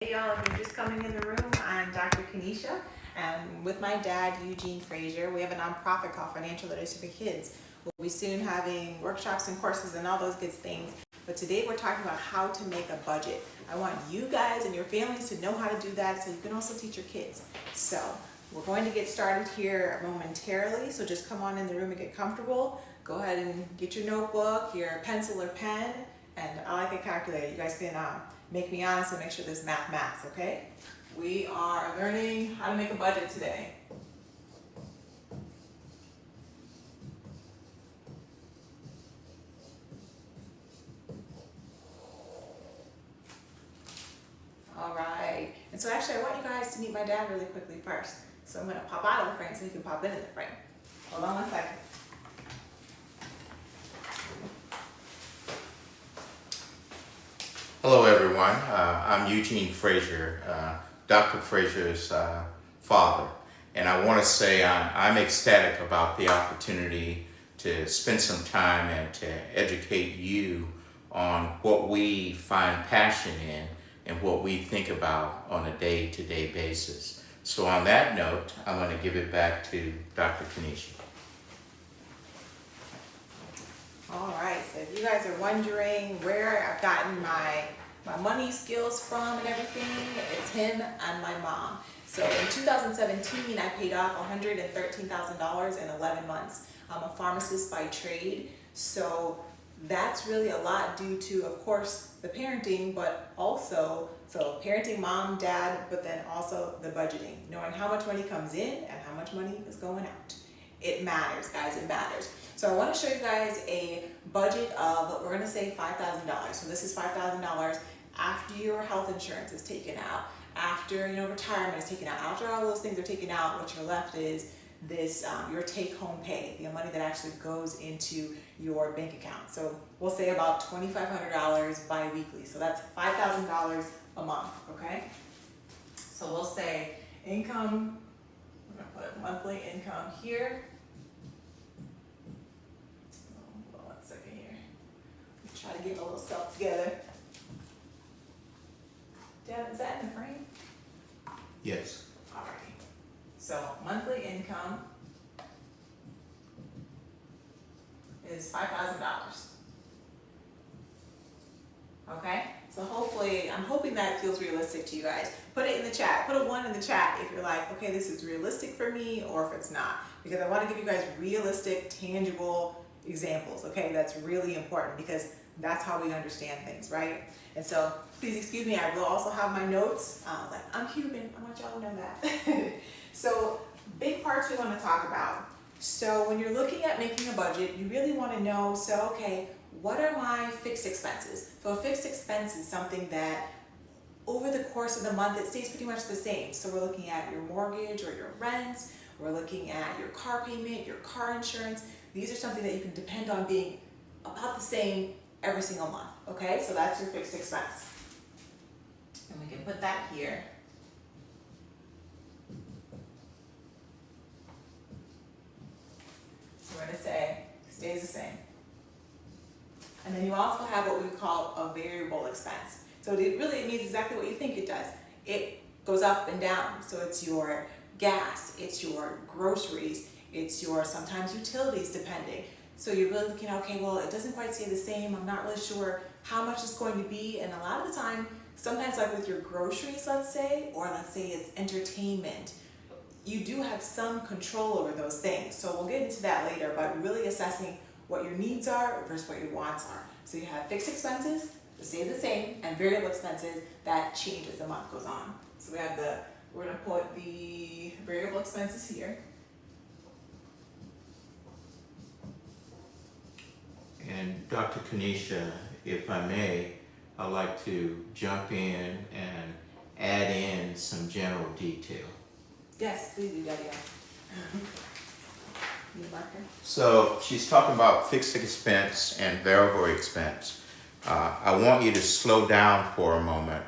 Hey y'all, if you're just coming in the room, I'm Dr. Kanisha, and with my dad, Eugene Frazier, we have a nonprofit called Financial Literacy for Kids. We'll be soon having workshops and courses and all those good things, but today we're talking about how to make a budget. I want you guys and your families to know how to do that so you can also teach your kids. So we're going to get started here momentarily, so just come on in the room and get comfortable. Go ahead and get your notebook, your pencil or pen, and I like a calculator. You guys can make me honest and make sure there's math, okay? We are learning how to make a budget today. All right, and so actually I want you guys to meet my dad really quickly first. So I'm gonna pop out of the frame so he can pop into the frame. Hold on one second. Hello everyone, I'm Eugene Frazier, Dr. Frazier's father, and I want to say I'm ecstatic about the opportunity to spend some time and to educate you on what we find passion in and what we think about on a day-to-day basis. So on that note, I'm going to give it back to Dr. Kanisha. All right, so if you guys are wondering where I've gotten my money skills from and everything, it's him and my mom. So in 2017, I paid off $113,000 in 11 months. I'm a pharmacist by trade, so that's really a lot due to, of course, the parenting, but also, so parenting mom, dad, but then also the budgeting, knowing how much money comes in and how much money is going out. It matters, guys, it matters. So I want to show you guys a budget of, we're going to say $5,000. So this is $5,000 after your health insurance is taken out, after retirement is taken out, after all those things are taken out, what you're left is this, your take-home pay, the money that actually goes into your bank account. So we'll say about $2,500 bi-weekly. So that's $5,000 a month, okay? So we'll say income, we're going to put monthly income here. Hold on one second here. Try to get a little stuff together. Dad, is that in the frame? Yes. Alrighty. So monthly income is $5,000. Okay? So hopefully, I'm hoping that feels realistic to you guys. Put it in the chat. Put a 1 in the chat if you're like, okay, this is realistic for me, or if it's not. Because I want to give you guys realistic, tangible examples, okay? That's really important because that's how we understand things, right? And so, please excuse me, I will also have my notes. I'm human, I want y'all to know that. So, big parts we want to talk about. So, when you're looking at making a budget, you really want to know, so, okay, what are my fixed expenses? So, a fixed expense is something that over the course of the month, it stays pretty much the same. So, we're looking at your mortgage or your rent, we're looking at your car payment, your car insurance. These are something that you can depend on being about the same every single month, okay? So that's your fixed expense. And we can put that here. So we're gonna say, stays the same. And then you also have what we call a variable expense. So it really means exactly what you think it does. It goes up and down. So it's your gas, it's your groceries, it's your sometimes utilities depending. So you're really looking at, okay, well, it doesn't quite stay the same. I'm not really sure how much it's going to be. And a lot of the time, sometimes like with your groceries, let's say, or let's say it's entertainment, you do have some control over those things. So we'll get into that later, but really assessing what your needs are versus what your wants are. So you have fixed expenses that stay the same and variable expenses that change as the month goes on. So we have we're gonna put the variable expenses here. And Dr. Kanisha, if I may, I'd like to jump in and add in some general detail. Yes, please do that, yeah. Need a marker? So she's talking about fixed expense and variable expense. I want you to slow down for a moment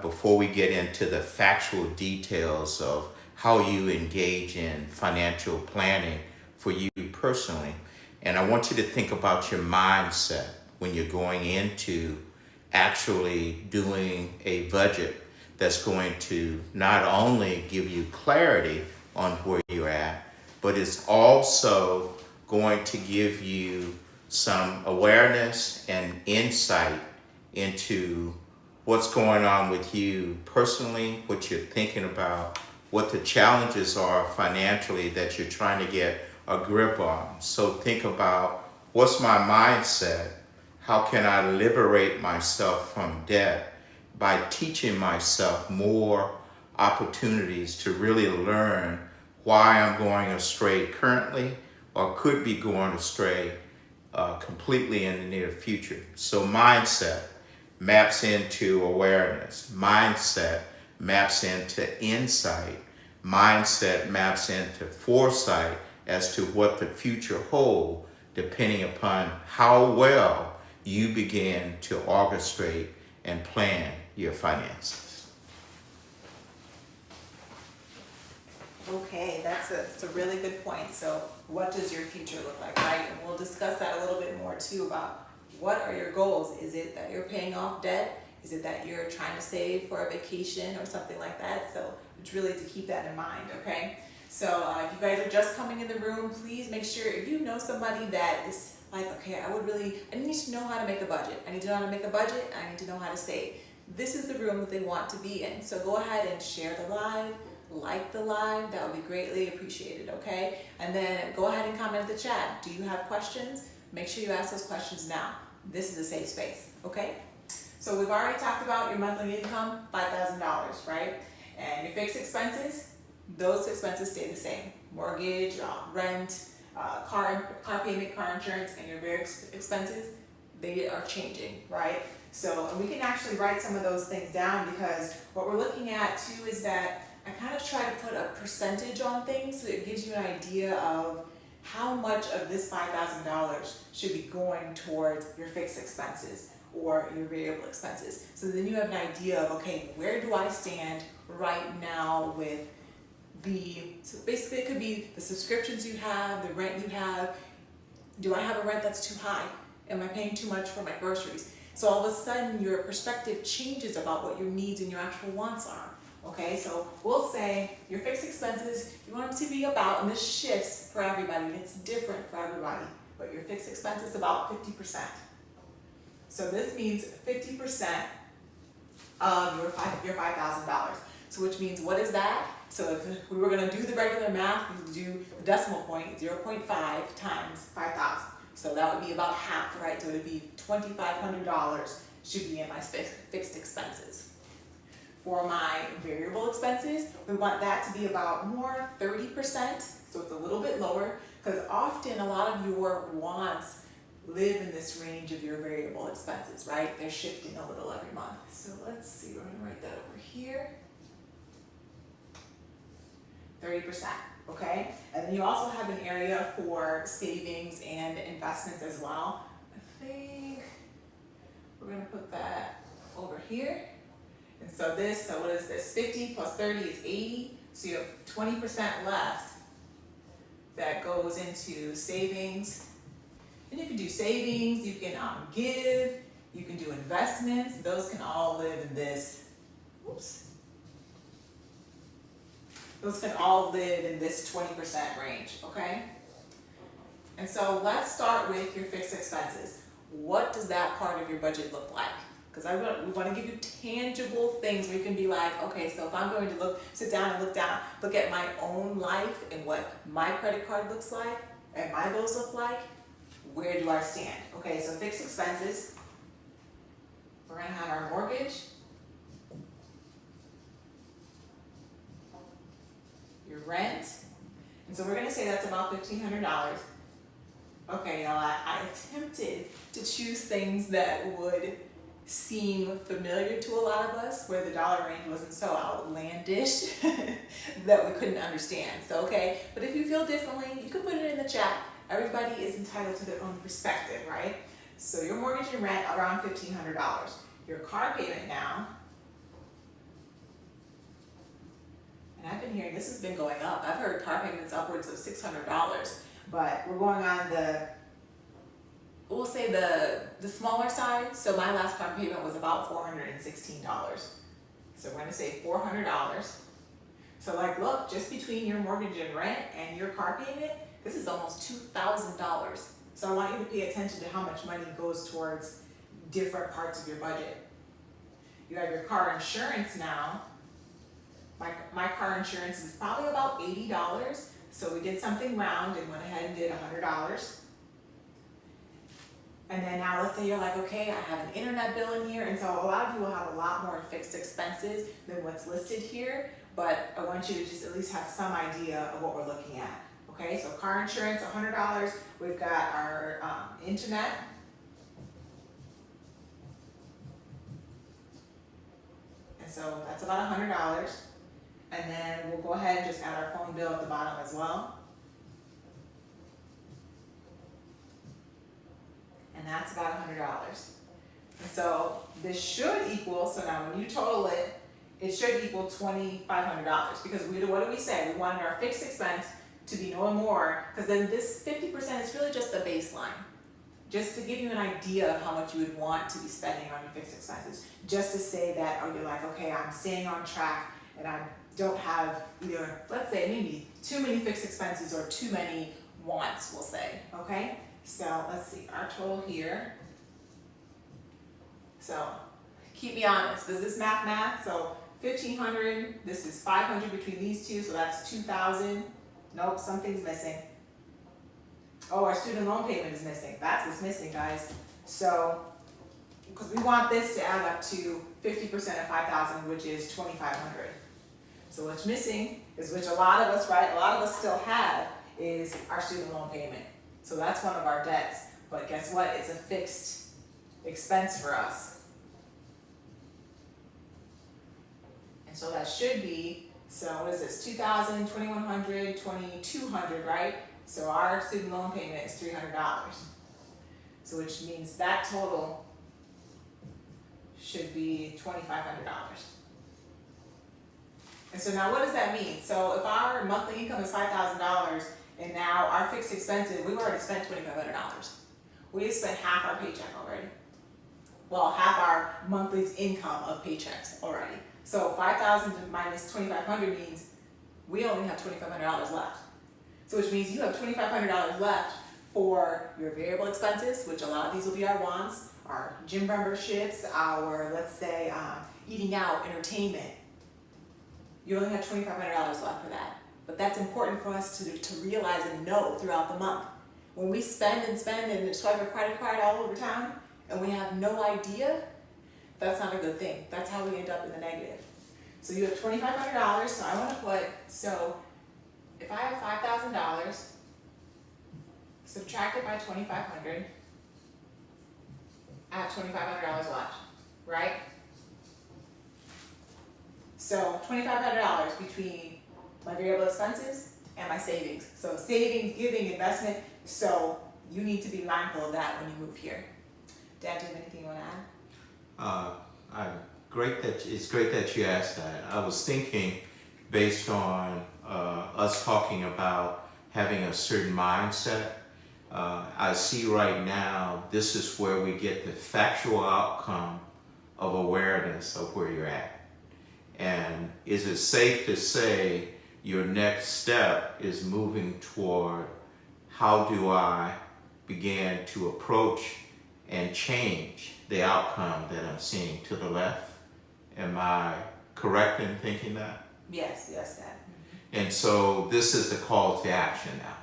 before we get into the factual details of how you engage in financial planning for you personally. And I want you to think about your mindset when you're going into actually doing a budget that's going to not only give you clarity on where you're at, but it's also going to give you some awareness and insight into what's going on with you personally, what you're thinking about, what the challenges are financially that you're trying to get a grip on. So think about, what's my mindset? How can I liberate myself from debt by teaching myself more opportunities to really learn why I'm going astray currently or could be going astray completely in the near future. So mindset maps into awareness. Mindset maps into insight. Mindset maps into foresight as to what the future holds, depending upon how well you begin to orchestrate and plan your finances. Okay, that's a really good point. So what does your future look like, right? And we'll discuss that a little bit more too, about what are your goals? Is it that you're paying off debt? Is it that you're trying to save for a vacation or something like that? So it's really to keep that in mind, okay? So if you guys are just coming in the room, please make sure, if you know somebody that is like, okay, I need to know how to make a budget. I need to know how to make a budget. I need to know how to save. This is the room that they want to be in. So go ahead and share the live, like the live, that would be greatly appreciated, okay? And then go ahead and comment in the chat. Do you have questions? Make sure you ask those questions now. This is a safe space, okay? So we've already talked about your monthly income, $5,000, right? And your fixed expenses, those expenses stay the same. Mortgage, rent, car payment, car insurance, and your various expenses, they are changing, right? So we can actually write some of those things down, because what we're looking at too is that I kind of try to put a percentage on things so it gives you an idea of how much of this $5,000 should be going towards your fixed expenses or your variable expenses. So then you have an idea of, okay, where do I stand right now with so basically it could be the subscriptions you have, the rent you have. Do I have a rent that's too high? Am I paying too much for my groceries? So all of a sudden your perspective changes about what your needs and your actual wants are. Okay, so we'll say your fixed expenses, you want them to be about, and this shifts for everybody, and it's different for everybody, but your fixed expense is about 50%. So this means 50% of your $5,000. So which means, what is that? So if we were going to do the regular math, we would do the decimal point, 0.5 times 5,000. So that would be about half, right? So it would be $2,500 should be in my fixed expenses. For my variable expenses, we want that to be about more 30%, so it's a little bit lower, because often a lot of your wants live in this range of your variable expenses, right? They're shifting a little every month. So let's see, we're going to write that over here. 30%, okay? And then you also have an area for savings and investments as well. I think we're going to put that over here. And so what is this? 50 plus 30 is 80. So you have 20% left that goes into savings. And you can do savings, you can give, you can do investments. Those can all live in this. Oops. Those can all live in this 20% range, okay? And so let's start with your fixed expenses. What does that part of your budget look like? Because we want to give you tangible things where you can be like, okay, so if I'm going to sit down and look at my own life and what my credit card looks like and my bills look like, where do I stand? Okay, so fixed expenses, we're going to have our mortgage, your rent, and so we're going to say that's about $1,500. Okay, y'all, I attempted to choose things that would seem familiar to a lot of us, where the dollar range wasn't so outlandish that we couldn't understand. So, okay, but if you feel differently, you can put it in the chat. Everybody is entitled to their own perspective, right? So your mortgage and rent around $1,500. Your car payment now, and I've been hearing this has been going up. I've heard car payments upwards of $600, but we're going on we'll say the smaller side. So my last car payment was about $416. So we're gonna say $400. So like, look, just between your mortgage and rent and your car payment, this is almost $2,000. So I want you to pay attention to how much money goes towards different parts of your budget. You have your car insurance now. My car insurance is probably about $80. So we did something round and went ahead and did $100. And then now let's say you're like, okay, I have an internet bill in here. And so a lot of you will have a lot more fixed expenses than what's listed here. But I want you to just at least have some idea of what we're looking at. Okay, so car insurance, $100. We've got our internet. And so that's about $100. And then we'll go ahead and just add our phone bill at the bottom as well. And that's about $100. And so this should equal, so now when you total it, it should equal $2,500 because what do we say? We wanted our fixed expense to be no more, because then this 50% is really just the baseline. Just to give you an idea of how much you would want to be spending on your fixed expenses. Just to say that, oh, you're like, okay, I'm staying on track and I don't have either, let's say maybe too many fixed expenses or too many wants, we'll say, okay? So let's see, our total here. So keep me honest, does this math? So 1,500, this is 500 between these two, so that's 2,000. Nope, something's missing. Oh, our student loan payment is missing. That's what's missing, guys. So, because we want this to add up to 50% of 5,000, which is 2,500. So what's missing is, which a lot of us, right, a lot of us still have, is our student loan payment. So that's one of our debts. But guess what? It's a fixed expense for us. And so that should be, so what is this, 2,000, 2,100, 2,200, right? So our student loan payment is $300. So which means that total should be $2,500. And so now what does that mean? So if our monthly income is $5,000 and now our fixed expenses, we've already spent $2,500. We have spent half our paycheck already. Well, half our monthly income of paychecks already. So 5,000 minus 2,500 means we only have $2,500 left. So which means you have $2,500 left for your variable expenses, which a lot of these will be our wants, our gym memberships, our, let's say, eating out, entertainment. You only have $2,500 left for that. But that's important for us to realize and know throughout the month. When we spend and swipe our credit card all over town and we have no idea, that's not a good thing. That's how we end up in the negative. So you have $2,500, so I want to put, so if I have $5,000, subtract it by 2,500, I have $2,500 left, right? So $2,500 between my variable expenses and my savings. So savings, giving, investment, so you need to be mindful of that when you move here. Dad, do you have anything you want to add? It's great that you asked that. I was thinking, based on us talking about having a certain mindset, I see right now this is where we get the factual outcome of awareness of where you're at. And is it safe to say your next step is moving toward how do I begin to approach and change the outcome that I'm seeing to the left? Am I correct in thinking that? Yes, Dad. Mm-hmm. And so this is the call to action now.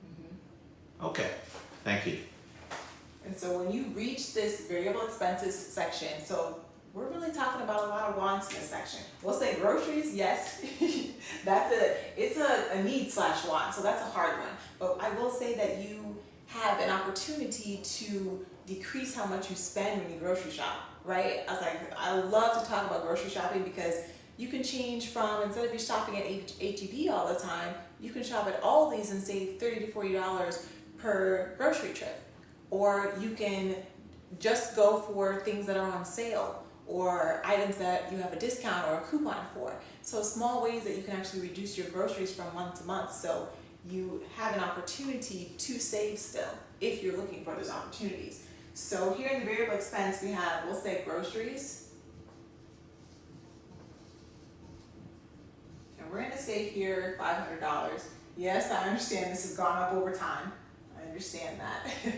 Mm-hmm. Okay, thank you. And so when you reach this variable expenses section, so we're really talking about a lot of wants in this section. We'll say groceries, yes. It's a need/want, so that's a hard one. But I will say that you have an opportunity to decrease how much you spend when you grocery shop, right? I love to talk about grocery shopping because you can change from, instead of you shopping at H-E-B all the time, you can shop at Aldi's and save $30 to $40 per grocery trip. Or you can just go for things that are on sale or items that you have a discount or a coupon for. So small ways that you can actually reduce your groceries from month to month. So you have an opportunity to save still if you're looking for those opportunities. So here in the variable expense we have, we'll say groceries. we're gonna say here $500. Yes, I understand this has gone up over time. I understand that.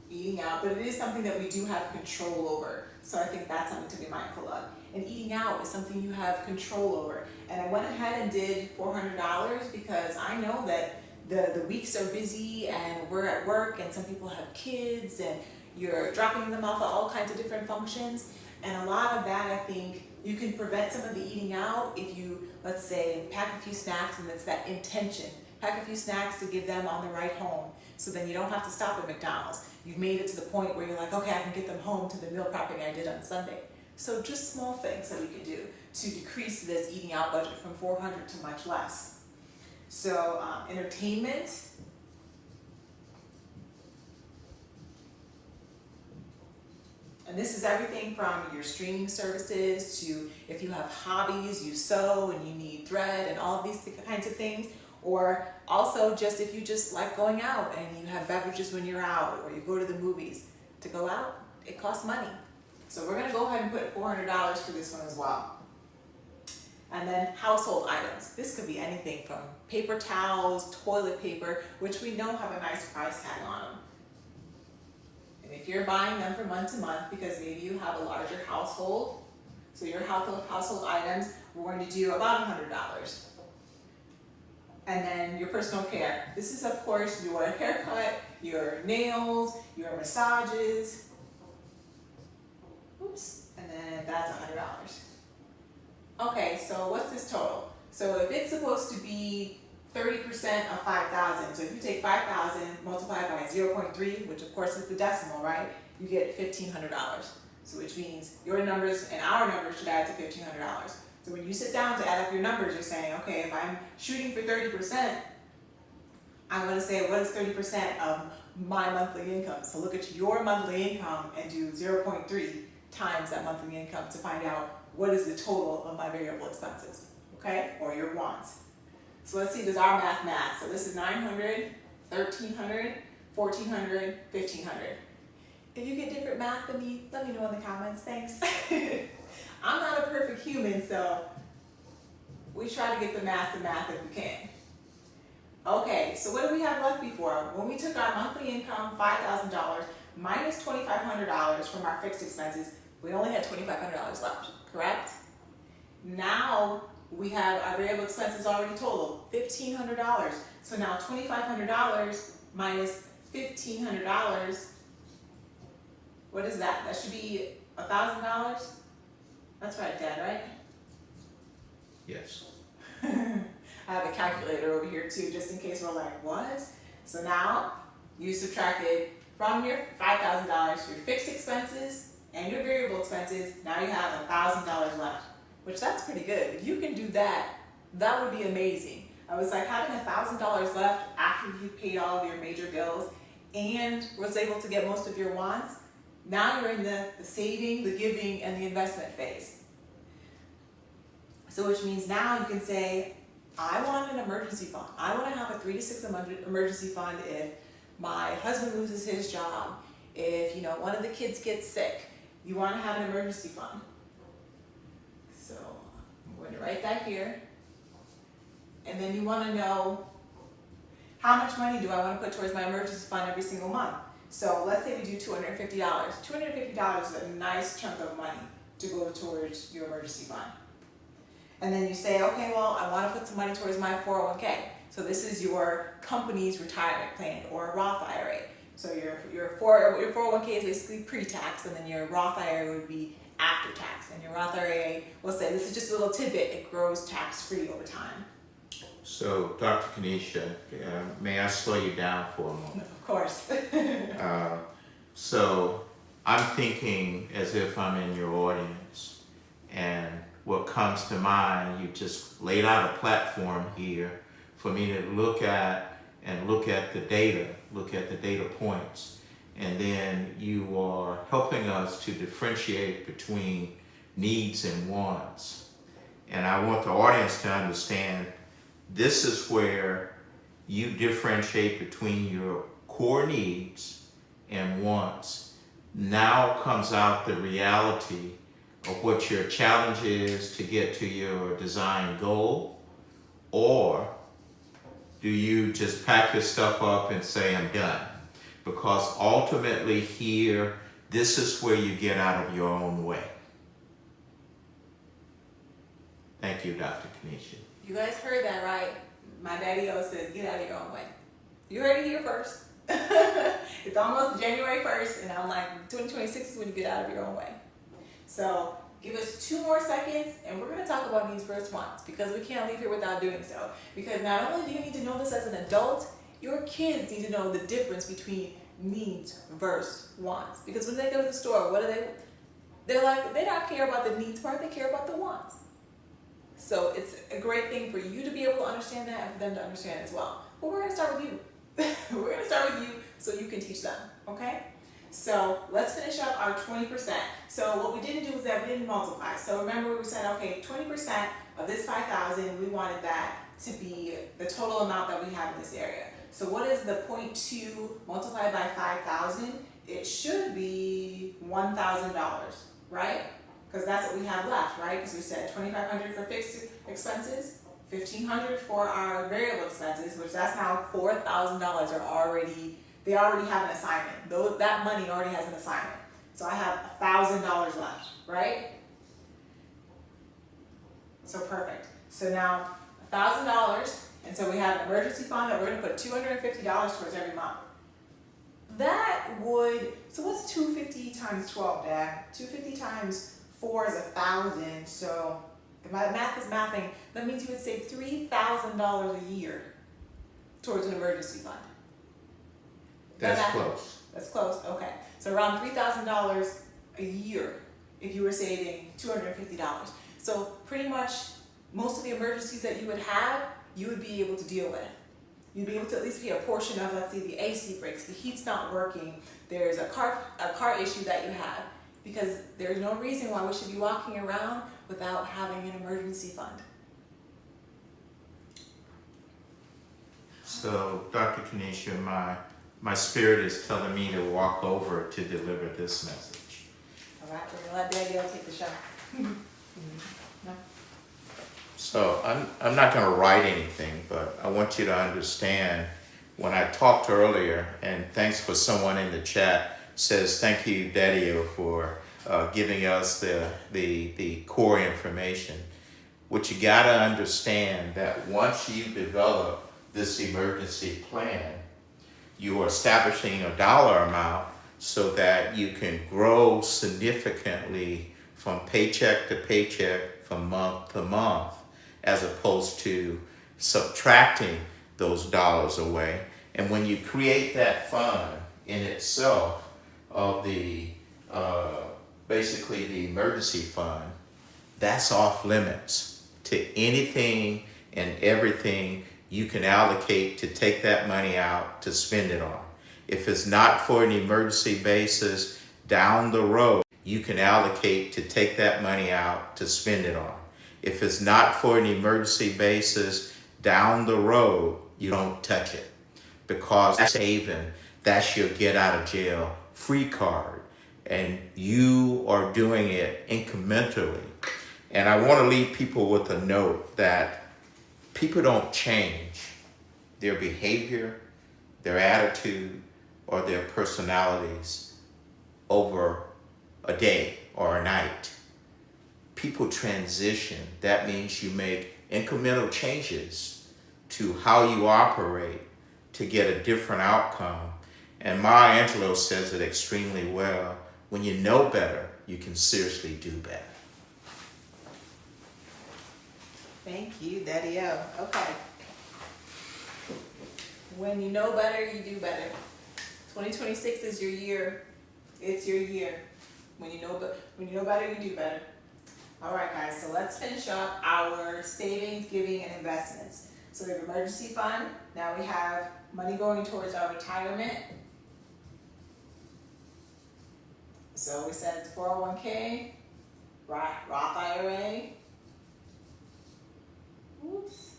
Eating out, but it is something that we do have control over. So I think that's something to be mindful of. And eating out is something you have control over. And I went ahead and did $400 because I know that the weeks are busy and we're at work and some people have kids and you're dropping them off at all kinds of different functions. And a lot of that, I think, you can prevent some of the eating out if you, let's say, pack a few snacks, and it's that intention. Pack a few snacks to give them on the ride home, so then you don't have to stop at McDonald's. You've made it to the point where you're like, okay, I can get them home to the meal prepping I did on Sunday. So just small things that we can do to decrease this eating out budget from $400 to much less. So entertainment. And this is everything from your streaming services to if you have hobbies, you sew and you need thread and all of these kinds of things. Or also just if you just like going out and you have beverages when you're out, or you go to the movies. To go out, it costs money. So we're gonna go ahead and put $400 for this one as well. And then household items. This could be anything from paper towels, toilet paper, which we know have a nice price tag on them. And if you're buying them from month to month because maybe you have a larger household, so your household items, we're going to do about $100. And then your personal care. This is, of course, your haircut, your nails, your massages. Oops, and then that's $100. Okay, so what's this total? So if it's supposed to be 30% of 5,000, so if you take 5,000 multiplied by 0.3, which of course is the decimal, right? You get $1,500. So which means your numbers and our numbers should add to $1,500. So when you sit down to add up your numbers, you're saying, okay, if I'm shooting for 30%, I'm going to say, what is 30% of my monthly income? So look at your monthly income and do 0.3 times that monthly income to find out what is the total of my variable expenses, okay? Or your wants. So let's see, does our math? So this is 900, 1,300, 1,400, 1,500. If you get different math than me, let me know in the comments, thanks. I'm not a perfect human, so we try to get the math if we can. Okay, so what do we have left before? When we took our monthly income, $5,000, minus $2,500 from our fixed expenses, we only had $2,500 left, correct? Now we have our variable expenses already totaled, $1,500. So now $2,500 minus $1,500, what is that? That should be $1,000? That's right, Dad, right? Yes. I have a calculator over here too, just in case we're like, what? So now you subtracted from your $5,000 your fixed expenses and your variable expenses. Now you have $1,000 left, which that's pretty good. If you can do that, that would be amazing. I was like, having $1,000 left after you paid all of your major bills and was able to get most of your wants. Now you're in the saving, the giving, and the investment phase. So which means now you can say, I want an emergency fund. I want to have a 3 to 6 month emergency fund if my husband loses his job, if one of the kids gets sick. You want to have an emergency fund. So I'm going to write that here. And then you want to know, how much money do I want to put towards my emergency fund every single month? So let's say we do $250. $250 is a nice chunk of money to go towards your emergency fund. And then you say, okay, well, I want to put some money towards my 401k. So this is your company's retirement plan or a Roth IRA. So your 401k is basically pre-tax, and then your Roth IRA would be after tax. And your Roth IRA, we'll say this is just a little tidbit, it grows tax-free over time. So, Dr. Kanisha, may I slow you down for a moment? Of course. So, I'm thinking as if I'm in your audience, and what comes to mind, you just laid out a platform here for me to look at the data points, and then you are helping us to differentiate between needs and wants. And I want the audience to understand this is where you differentiate between your core needs and wants. Now comes out the reality of what your challenge is to get to your design goal? Or do you just pack your stuff up and say, I'm done? Because ultimately here, this is where you get out of your own way. Thank you, Dr. Kanisha. You guys heard that, right? My daddy-o says, get out of your own way. You heard it here first. It's almost January 1st, and I'm like, 2026 is when you get out of your own way. So give us 2 more seconds, and we're going to talk about needs versus wants, because we can't leave here without doing so. Because not only do you need to know this as an adult, your kids need to know the difference between needs versus wants. Because when they go to the store, what do they're like, they don't care about the needs part, they care about the wants. So it's a great thing for you to be able to understand that and for them to understand as well. But we're going to start with you. We're going to start with you so you can teach them, okay? So let's finish up our 20%. So what we didn't do is that we didn't multiply. So remember we said, okay, 20% of this 5,000, we wanted that to be the total amount that we have in this area. So what is the 0.2 multiplied by 5,000? It should be $1,000, right? Because that's what we have left, right? Because we said $2,500 for fixed expenses, $1,500 for our variable expenses, which that's now $4,000 are already, they already have an assignment. Though that money already has an assignment. So I have $1,000 left, right? So perfect. So now $1,000, and so we have an emergency fund that we're going to put $250 towards every month. That would, so what's 250 times 12, Dad? 250 times 4 is 1,000, so if my math is mathing, that means you would save $3,000 a year towards an emergency fund. That's close. That's close, okay. So around $3,000 a year if you were saving $250. So pretty much most of the emergencies that you would have, you would be able to deal with. You'd be able to at least pay a portion of, let's say, the AC breaks, the heat's not working, there's a car issue that you have, because there's no reason why we should be walking around without having an emergency fund. So, Dr. Kanisha, my spirit is telling me to walk over to deliver this message. All right, we're gonna let Daddy take the shot. No? So I'm not going to write anything, but I want you to understand when I talked earlier, and thanks for someone in the chat says thank you, Daddy-o, for giving us the core information. What you got to understand that once you develop this emergency plan, you are establishing a dollar amount so that you can grow significantly from paycheck to paycheck, from month to month, as opposed to subtracting those dollars away. And when you create that fund in itself of the, basically the emergency fund, that's off limits to anything and everything you can allocate to take that money out to spend it on. If it's not for an emergency basis, down the road, you can allocate to take that money out to spend it on. If it's not for an emergency basis, down the road, you don't touch it. Because that's saving, that's your get out of jail free card. And you are doing it incrementally. And I want to leave people with a note that people don't change their behavior, their attitude, or their personalities over a day or a night. People transition. That means you make incremental changes to how you operate to get a different outcome. And Maya Angelou says it extremely well. When you know better, you can seriously do better. Thank you, Daddy-o. Okay. When you know better, you do better. 2026 is your year. It's your year. When you know better, you do better. All right, guys, so let's finish up our savings, giving, and investments. So we have emergency fund. Now we have money going towards our retirement. So we said 401k, Roth IRA. Oops.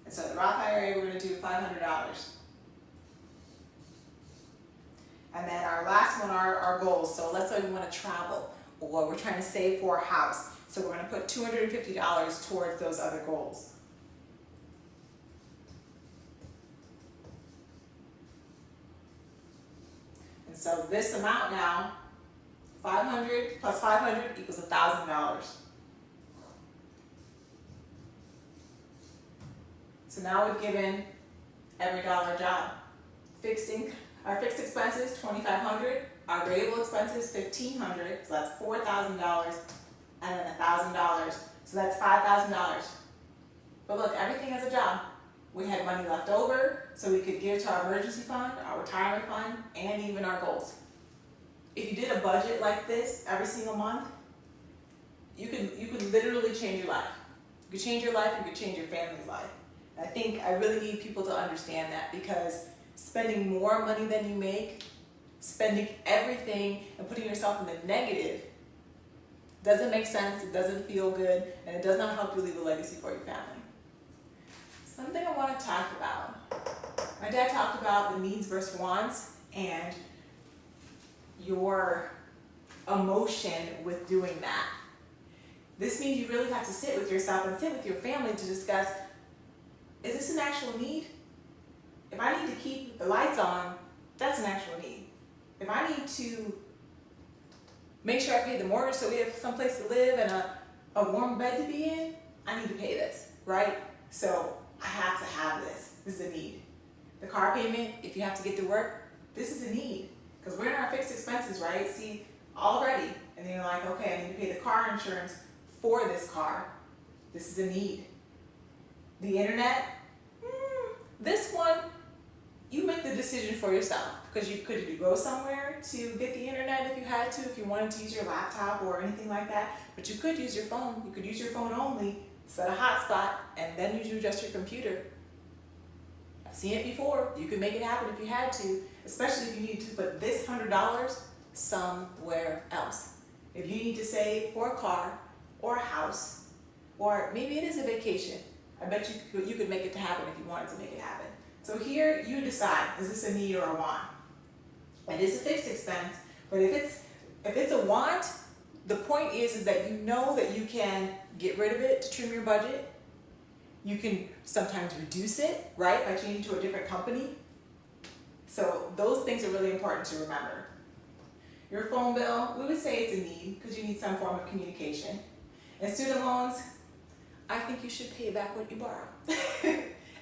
And so the Roth IRA, we're going to do $500. last one are our goals. So let's say we want to travel, or we're trying to save for a house. So we're going to put $250 towards those other goals. And so this amount now, 500 plus 500 equals $1,000. So now we've given every dollar a job. Our fixed expenses, $2,500. Our variable expenses, $1,500. So that's $4,000, and then $1,000. So that's $5,000. But look, everything has a job. We had money left over, so we could give to our emergency fund, our retirement fund, and even our goals. If you did a budget like this every single month, you could literally change your life. You could change your life, you could change your family's life. I think I really need people to understand that, because spending more money than you make, spending everything and putting yourself in the negative doesn't make sense, it doesn't feel good, and it does not help you leave a legacy for your family. Something I want to talk about. My dad talked about the needs versus wants and your emotion with doing that. This means you really have to sit with yourself and sit with your family to discuss, is this an actual need? If I need to keep the lights on, that's an actual need. If I need to make sure I pay the mortgage so we have someplace to live and a warm bed to be in, I need to pay this, right? So I have to have this. This is a need. The car payment, if you have to get to work, this is a need. Because we're in our fixed expenses, right? See, already. And then you're like, okay, I need to pay the car insurance for this car. This is a need. The internet, this one, you make the decision for yourself. Because you could go somewhere to get the internet if you had to, if you wanted to use your laptop or anything like that. But you could use your phone. You could use your phone only, set a hotspot, and then use just your computer. I've seen it before. You could make it happen if you had to, especially if you need to put this $100 somewhere else. If you need to save for a car or a house, or maybe it is a vacation. I bet you could make it to happen if you wanted to make it happen. So here you decide, is this a need or a want? It is a fixed expense, but if it's a want, the point is that you know that you can get rid of it to trim your budget. You can sometimes reduce it, right, by changing to a different company. So those things are really important to remember. Your phone bill, we would say it's a need because you need some form of communication. And student loans, I think you should pay back what you borrow.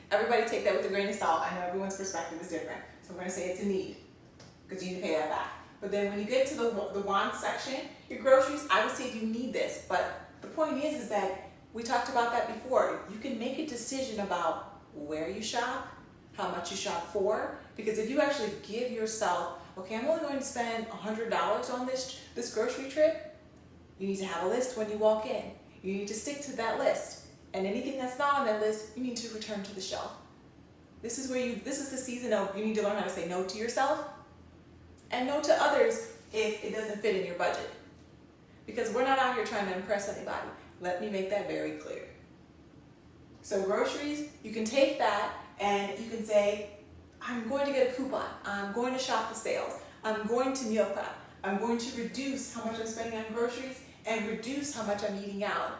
Everybody take that with a grain of salt. I know everyone's perspective is different. So I'm going to say it's a need because you need to pay that back. But then when you get to the wants section, your groceries, I would say you need this. But the point is that we talked about that before. You can make a decision about where you shop, how much you shop for. Because if you actually give yourself, okay, I'm only going to spend $100 on this grocery trip, you need to have a list when you walk in. You need to stick to that list. And anything that's not on that list, you need to return to the shelf. This is the season of you need to learn how to say no to yourself and no to others if it doesn't fit in your budget. Because we're not out here trying to impress anybody. Let me make that very clear. So groceries, you can take that and you can say, I'm going to get a coupon. I'm going to shop the sales. I'm going to meal prep. I'm going to reduce how much I'm spending on groceries and reduce how much I'm eating out.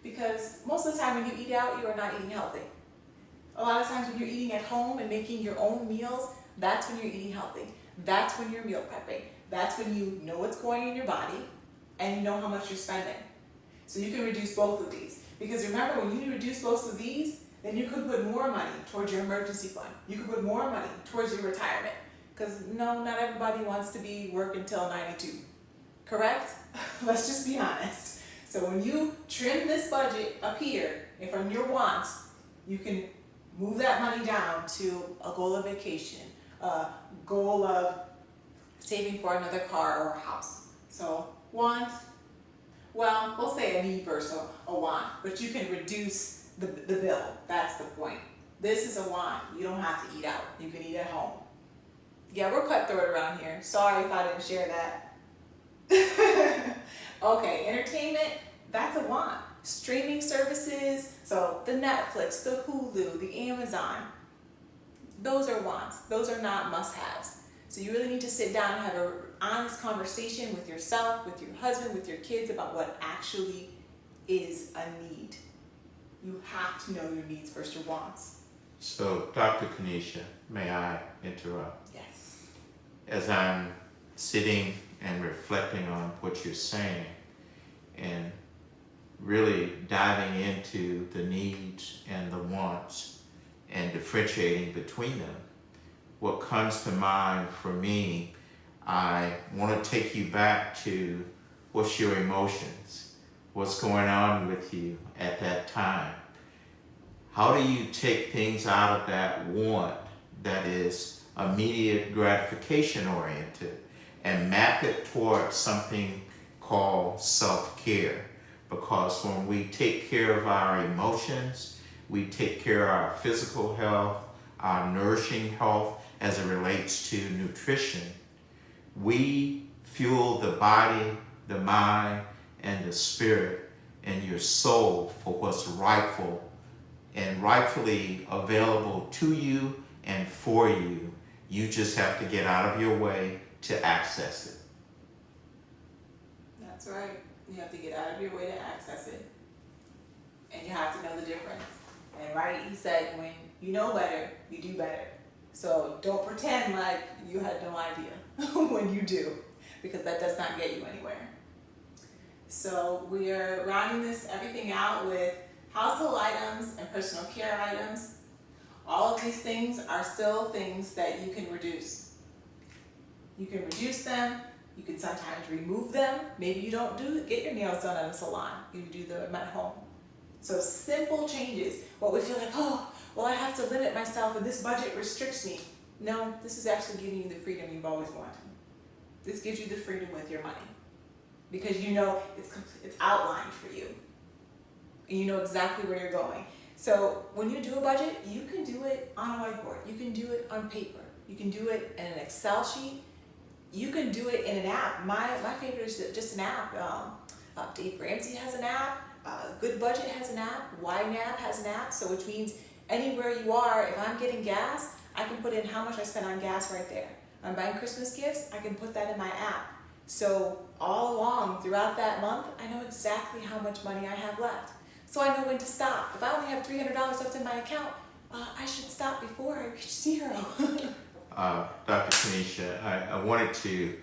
Because most of the time when you eat out, you are not eating healthy. A lot of times when you're eating at home and making your own meals, that's when you're eating healthy. That's when you're meal prepping. That's when you know what's going in your body and you know how much you're spending. So you can reduce both of these. Because remember, when you reduce both of these, then you could put more money towards your emergency fund. You could put more money towards your retirement. Because no, not everybody wants to be working till 92. Correct? Let's just be honest. So when you trim this budget up here, and from your wants, you can move that money down to a goal of vacation, a goal of saving for another car or a house. So want, well, we'll say a need versus a want, but you can reduce the bill. That's the point. This is a want. You don't have to eat out. You can eat at home. Yeah, we're cutthroat around here. Sorry if I didn't share that. Okay, entertainment, that's a want. Streaming services, so the Netflix, the Hulu, the Amazon, those are wants. Those are not must-haves. So you really need to sit down and have an honest conversation with yourself, with your husband, with your kids about what actually is a need. You have to know your needs versus your wants. So, Dr. Kanisha, may I interrupt? Yes. As I'm sitting and reflecting on what you're saying and really diving into the needs and the wants and differentiating between them, what comes to mind for me, I want to take you back to what's your emotions, what's going on with you at that time. How do you take things out of that want that is immediate gratification oriented and map it towards something called self-care? Because when we take care of our emotions, we take care of our physical health, our nourishing health as it relates to nutrition, we fuel the body, the mind, and the spirit and your soul for what's rightful and rightfully available to you and for you. You just have to get out of your way to access it. That's right. You have to get out of your way to access it. And you have to know the difference. And right, he said, when you know better, you do better. So don't pretend like you had no idea when you do, because that does not get you anywhere. So we are rounding everything out with household items and personal care items. All of these things are still things that you can reduce. You can reduce them. You can sometimes remove them. Maybe you don't get your nails done at a salon. You do them at home. So simple changes. What we feel like, oh, well, I have to limit myself and this budget restricts me. No, this is actually giving you the freedom you've always wanted. This gives you the freedom with your money because you know it's outlined for you. And you know exactly where you're going. So when you do a budget, you can do it on a whiteboard. You can do it on paper. You can do it in an Excel sheet. You can do it in an app. My favorite is just an app. Dave Ramsey has an app. Good Budget has an app. YNAB has an app. So which means anywhere you are, if I'm getting gas, I can put in how much I spent on gas right there. I'm buying Christmas gifts, I can put that in my app. So all along throughout that month, I know exactly how much money I have left. So I know when to stop. If I only have $300 left in my account, I should stop before I reach zero. Dr. Kanisha, I wanted to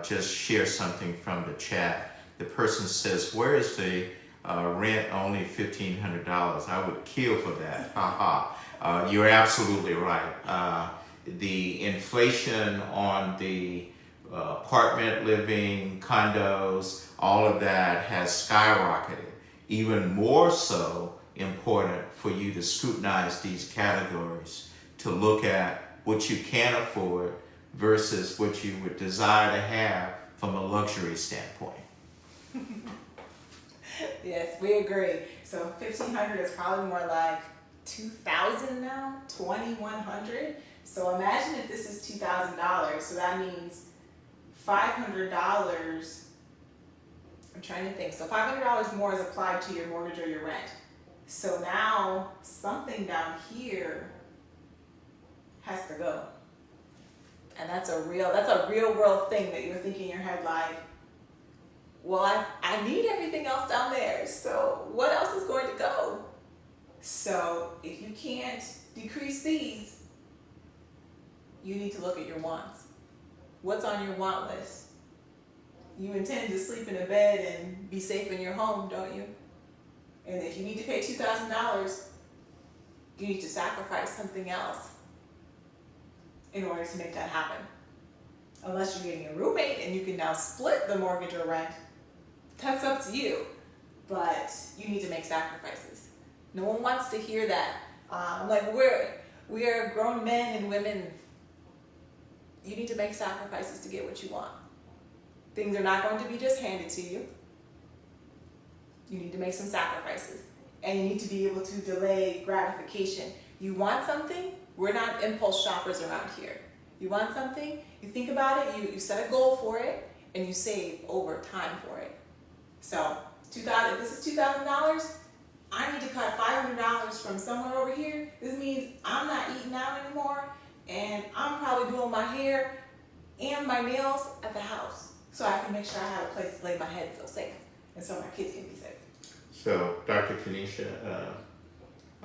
just share something from the chat. The person says, where is the rent only $1,500? I would kill for that. You're absolutely right. The inflation on the apartment living, condos, all of that has skyrocketed. Even more so important for you to scrutinize these categories, to look at what you can afford versus what you would desire to have from a luxury standpoint. Yes, we agree. So $1,500 is probably more like $2,000 now, $2,100. So imagine if this is $2,000. So that means $500. I'm trying to think. So $500 more is applied to your mortgage or your rent. So now something down here has to go. And that's a real world thing that you're thinking in your head like, well, I need everything else down there. So what else is going to go? So if you can't decrease these, you need to look at your wants. What's on your want list? You intend to sleep in a bed and be safe in your home, don't you? And if you need to pay $2,000, you need to sacrifice something else in order to make that happen. Unless you're getting a roommate and you can now split the mortgage or rent, that's up to you. But you need to make sacrifices. No one wants to hear that. We are grown men and women. You need to make sacrifices to get what you want. Things are not going to be just handed to you. You need to make some sacrifices. And you need to be able to delay gratification. You want something? We're not impulse shoppers around here. You want something? You think about it, you set a goal for it, and you save over time for it. So, if this is $2,000, I need to cut $500 from somewhere over here. This means I'm not eating out anymore, and I'm probably doing my hair and my meals at the house, so I can make sure I have a place to lay my head and feel safe, and so my kids can be safe. So, Dr. Kenesha,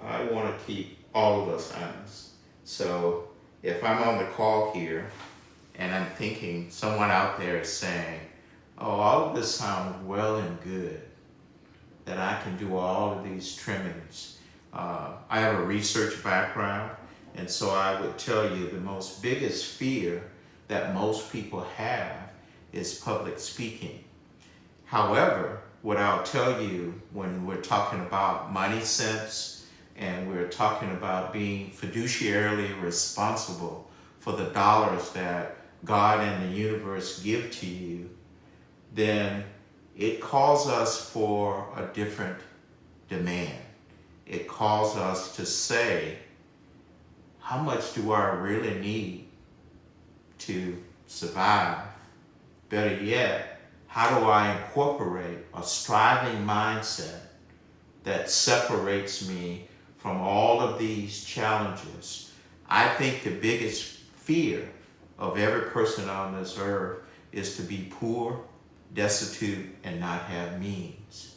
I want to keep all of us honest. So, if I'm on the call here and I'm thinking someone out there is saying, oh, all of this sounds well and good, that I can do all of these trimmings. I have a research background, and so I would tell you the most biggest fear that most people have is public speaking. However, what I'll tell you when we're talking about money sense and we're talking about being fiduciarily responsible for the dollars that God and the universe give to you, then it calls us for a different demand. It calls us to say, how much do I really need to survive? Better yet, how do I incorporate a striving mindset that separates me from all of these challenges? I think the biggest fear of every person on this earth is to be poor, destitute, and not have means.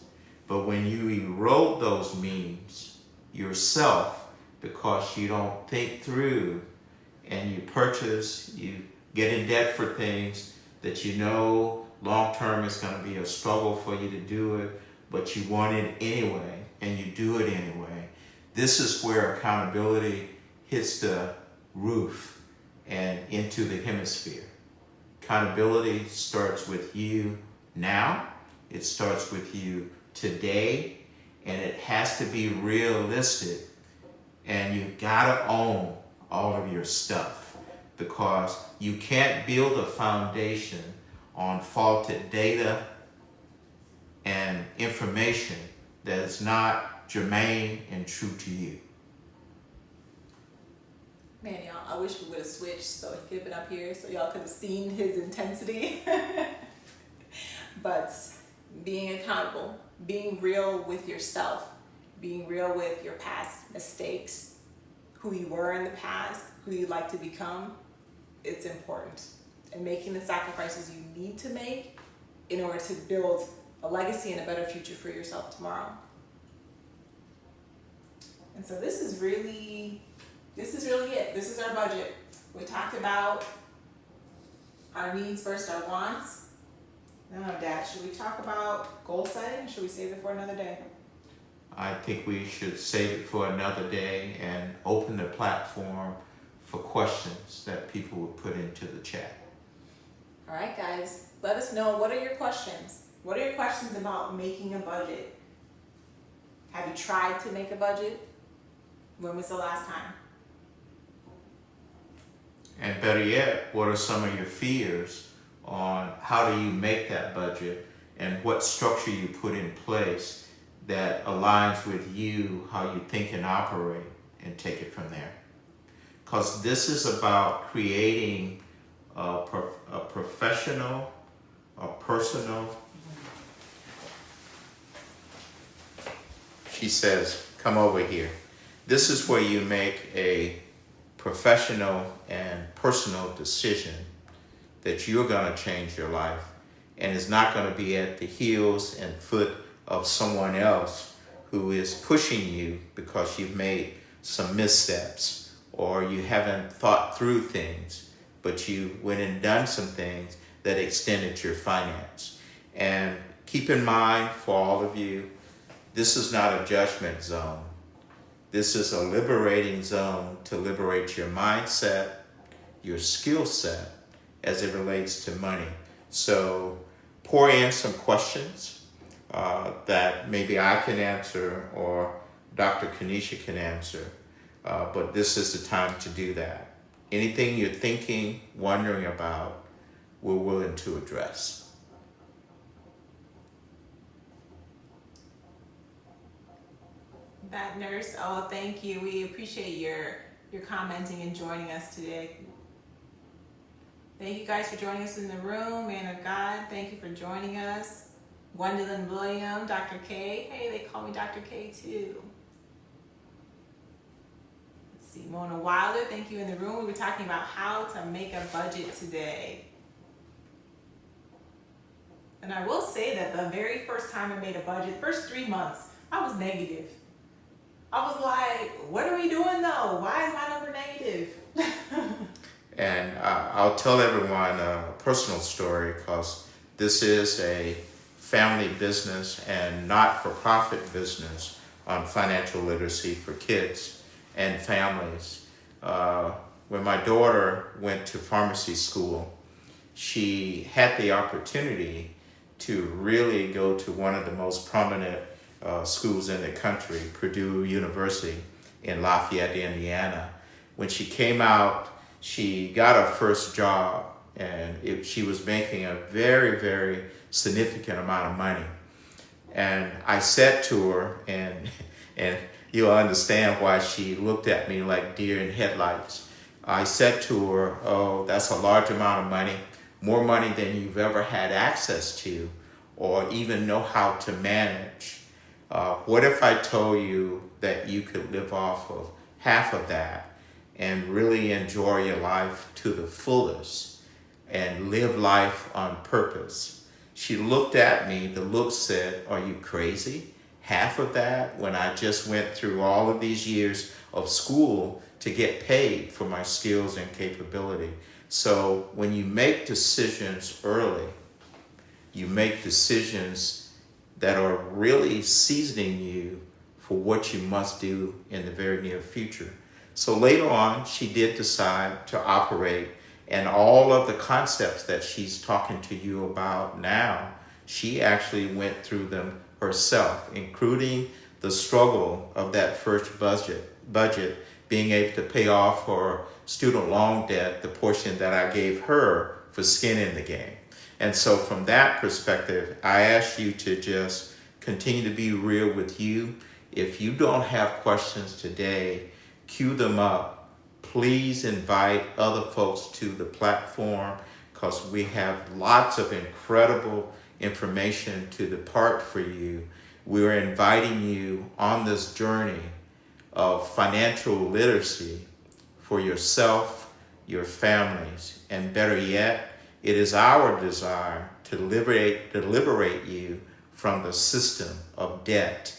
But when you erode those means yourself because you don't think through and you purchase, you get in debt for things that you know long term is going to be a struggle for you to do it, but you want it anyway and you do it anyway. This is where accountability hits the roof and into the hemisphere. Accountability starts with you now. It starts with you today, and it has to be realistic, and you gotta own all of your stuff, because you can't build a foundation on faulted data and information that is not germane and true to you. Man, y'all, I wish we would have switched so he could have been up here so y'all could have seen his intensity. But being accountable, being real with yourself, being real with your past mistakes, who you were in the past, who you'd like to become, it's important. And making the sacrifices you need to make in order to build a legacy and a better future for yourself tomorrow. And so this is really it. This is our budget. We talked about our needs versus our wants. Now, Dad, should we talk about goal setting? Should we save it for another day? I think we should save it for another day and open the platform for questions that people will put into the chat. All right, guys, let us know, what are your questions? What are your questions about making a budget? Have you tried to make a budget? When was the last time? And better yet, what are some of your fears on how do you make that budget and what structure you put in place that aligns with you, how you think and operate, and take it from there. Because this is about creating a professional, a personal. She says, come over here. This is where you make a professional and personal decision that you're going to change your life, and it's not going to be at the heels and foot of someone else who is pushing you because you've made some missteps or you haven't thought through things, but you went and done some things that extended your finance. And keep in mind, for all of you, this is not a judgment zone. This is a liberating zone to liberate your mindset, your skill set as it relates to money. So pour in some questions that maybe I can answer or Dr. Kenesha can answer, but this is the time to do that. Anything you're thinking, wondering about, we're willing to address. That nurse, oh, thank you. We appreciate your commenting and joining us today. Thank you guys for joining us in the room. Man of God, thank you for joining us. Gwendolyn William, Dr. K. Hey, they call me Dr. K too. Let's see, Mona Wilder, thank you in the room. We were talking about how to make a budget today. And I will say that the very first time I made a budget, first 3 months, I was negative. I was like, what are we doing though? Why is my number negative? And I'll tell everyone a personal story, because this is a family business and not-for-profit business on financial literacy for kids and families. When my daughter went to pharmacy school, she had the opportunity to really go to one of the most prominent schools in the country, Purdue University in Lafayette, Indiana. When she came out, she got her first job, and she was making a very, very significant amount of money. And I said to her, and you'll understand why she looked at me like deer in headlights. I said to her, oh, that's a large amount of money, more money than you've ever had access to or even know how to manage. What if I told you that you could live off of half of that and really enjoy your life to the fullest and live life on purpose? She looked at me, the look said, are you crazy? Half of that when I just went through all of these years of school to get paid for my skills and capability. So when you make decisions early, you make decisions that are really seasoning you for what you must do in the very near future. So later on, she did decide to operate, and all of the concepts that she's talking to you about now, she actually went through them herself, including the struggle of that first budget, being able to pay off her student loan debt, the portion that I gave her for skin in the game. And so from that perspective, I ask you to just continue to be real with you. If you don't have questions today, queue them up. Please invite other folks to the platform, because we have lots of incredible information to depart for you. We're inviting you on this journey of financial literacy for yourself, your families, and better yet, it is our desire to liberate you from the system of debt,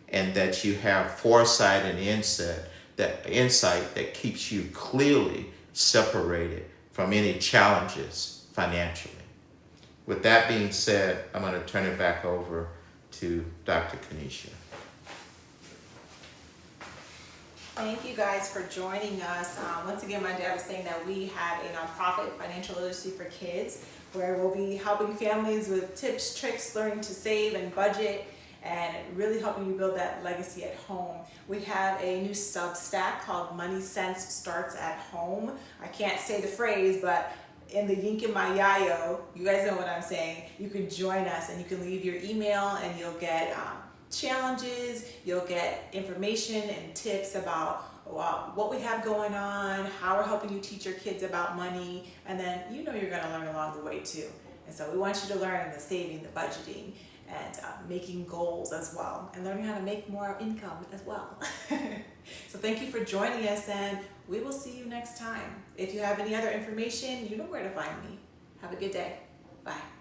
and that you have foresight and insight that keeps you clearly separated from any challenges financially. With that being said, I'm going to turn it back over to Dr. Kanisha. Thank you guys for joining us. Once again, my dad was saying that we have a nonprofit, Financial Literacy for Kids, where we'll be helping families with tips, tricks, learning to save and budget, and really helping you build that legacy at home. We have a new Substack called Money Sense Starts at Home. I can't say the phrase, but in the Yinkin-Mayayo, you guys know what I'm saying, you can join us and you can leave your email and you'll get challenges, you'll get information and tips about what we have going on, how we're helping you teach your kids about money, and then you know you're going to learn along the way too. And so we want you to learn the saving, the budgeting, and making goals as well, and learning how to make more income as well. So thank you for joining us, and we will see you next time. If you have any other information, you know where to find me. Have a good day. Bye.